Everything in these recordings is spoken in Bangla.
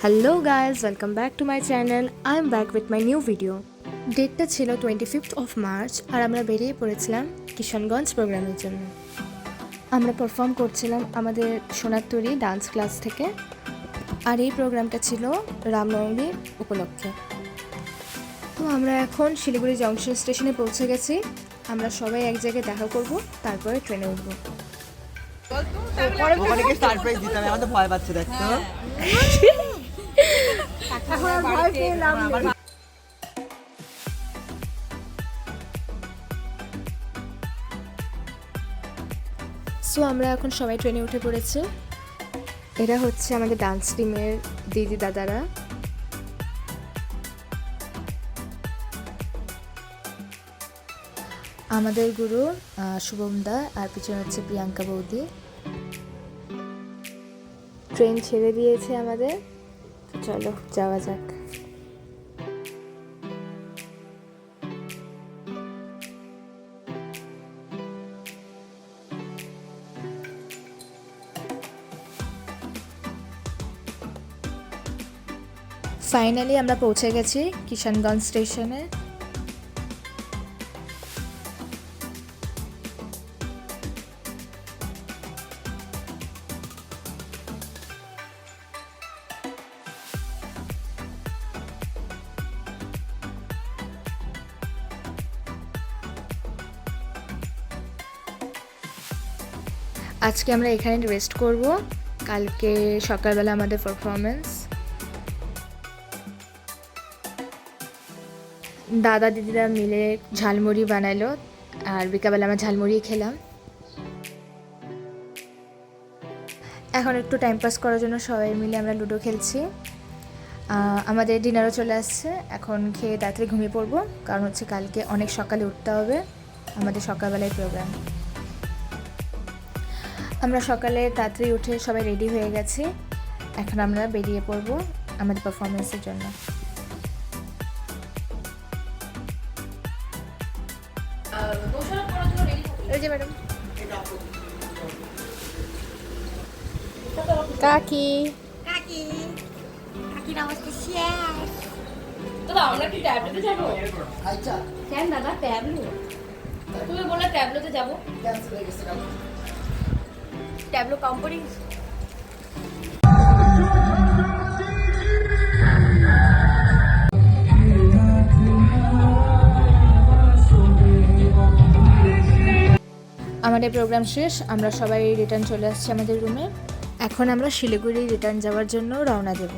Hello guys, welcome back to my channel. I am back with my new video. ডেটটা ছিল 25th of March আর আমরা বেরিয়ে পড়েছিলাম কিষানগঞ্জ প্রোগ্রামের জন্য। আমরা পারফর্ম করছিলাম আমাদের সোনারতরী ডান্স ক্লাস থেকে, আর এই প্রোগ্রামটা ছিল রামনবমী উপলক্ষে। তো আমরা এখন শিলিগুড়ি জংশন স্টেশনে পৌঁছে গেছি। আমরা সবাই এক জায়গায় দেখা করব, তারপরে ট্রেনে উঠবো। ওখানে গিয়ে সারপ্রাইজ দিতাম, এখন তো ভয় পাচ্ছে দেখতো। সো আমরা এখন সবাই ট্রেনে উঠে পড়েছি। এরা হচ্ছে আমাদের ডান্স টিমের দিদি দাদারা। আমাদের গুরু শুভম দা, আর পিছনে হচ্ছে প্রিয়াঙ্কা বৌদি। ট্রেন ছেড়ে দিয়েছে আমাদের, চলো যাওয়া যাক। ফাইনালি আমরা পৌঁছে গেছি কিষানগঞ্জ স্টেশনে। আজকে আমরা এখানে রেস্ট করব, কালকে সকালবেলা আমাদের পারফরমেন্স। দাদা দিদিরা মিলে ঝালমুড়ি বানালো, আর বিকালবেলা আমরা ঝালমুড়ি খেলাম। এখন একটু টাইম পাস করার জন্য সবাই মিলে আমরা লুডো খেলছি। আমাদের ডিনারও চলে আসছে, এখন খেয়ে তাড়াতাড়ি ঘুমিয়ে পড়বো, কারণ হচ্ছে কালকে অনেক সকালে উঠতে হবে, আমাদের সকালবেলায় প্রোগ্রাম। আমরা সকালে তাড়াতাড়ি উঠে সবাই রেডি হয়ে গেছি, এখন আমরা বেরিয়ে পড়বো আমাদের পারফরমেন্সের জন্য। ম্যাডাম কাকি কাকি কাকি নমস্কার শেষ। তো আমরা কি ট্যাবলেটে যাবো? আচ্ছা, কেন দাদা ট্যাবলো? তুমি বললে ট্যাবলোতে যাবো। ক্যান্সেল হয়ে গেছে। ট্যাবলো কোম্পানি আমাদের প্রোগ্রাম শেষ, আমরা সবাই রিটার্ন চলে আসছি আমাদের রুমে। এখন আমরা শিলিগুড়ি রিটার্ন যাওয়ার জন্য রওনা দেব।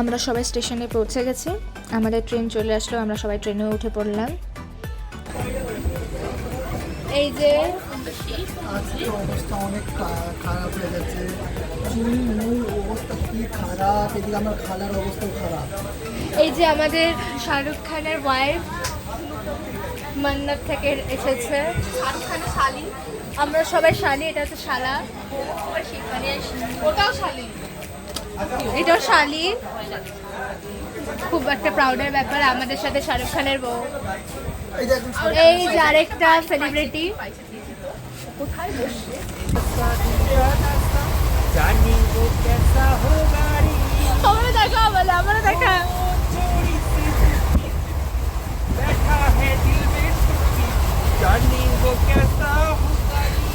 আমরা সবাই স্টেশনে পৌঁছে গেছি, আমাদের ট্রেন চলে আসলো, আমরা সবাই ট্রেনে উঠে পড়লাম। এই যে আজকে অবস্থা অনেক খারাপ হয়ে যাচ্ছে, চুল মূল অবস্থা কি খারাপ, এদিকে আমার খালার অবস্থাও খারাপ। এই যে আমাদের শাহরুখ খানের ওয়াইফ মান্নাত থেকে এসেছে। শাহরুখ খানের শালি, আমরা সবাই শালি, এটা হচ্ছে শালা, ওটাও শালি। এটাও শালি। খুব একটা প্রাউডের ব্যাপার, আমাদের সাথে শাহরুখ খানের বউ। এই দেখুন এই যে আরেকটা সেলিব্রিটি। কোথায় বসে? জানি ও কেসা হো গাড়ি, আমরা দেখা বলে, আমরা দেখা। बैठा है दिल में टूटी, जानी वो कैसा हो गाड़ी,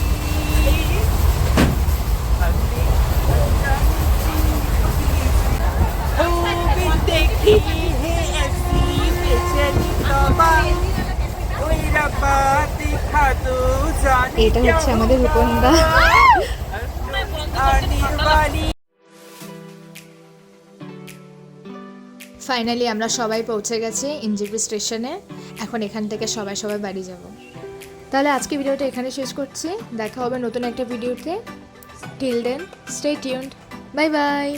ओ भी देखी है ऐसी बेचैनी तमा, ओई रब्बा दिखा दो जानी এটা হচ্ছে আমাদের রূপন্দা। आने वाली। ফাইনালি আমরা সবাই পৌঁছে গেছি এনজেপি স্টেশনে, এখন এখান থেকে সবাই বাড়ি যাব। তাহলে আজকে ভিডিওটা এখানে শেষ করছি, দেখা হবে নতুন একটা ভিডিওতে। Till then stay tuned, bye by.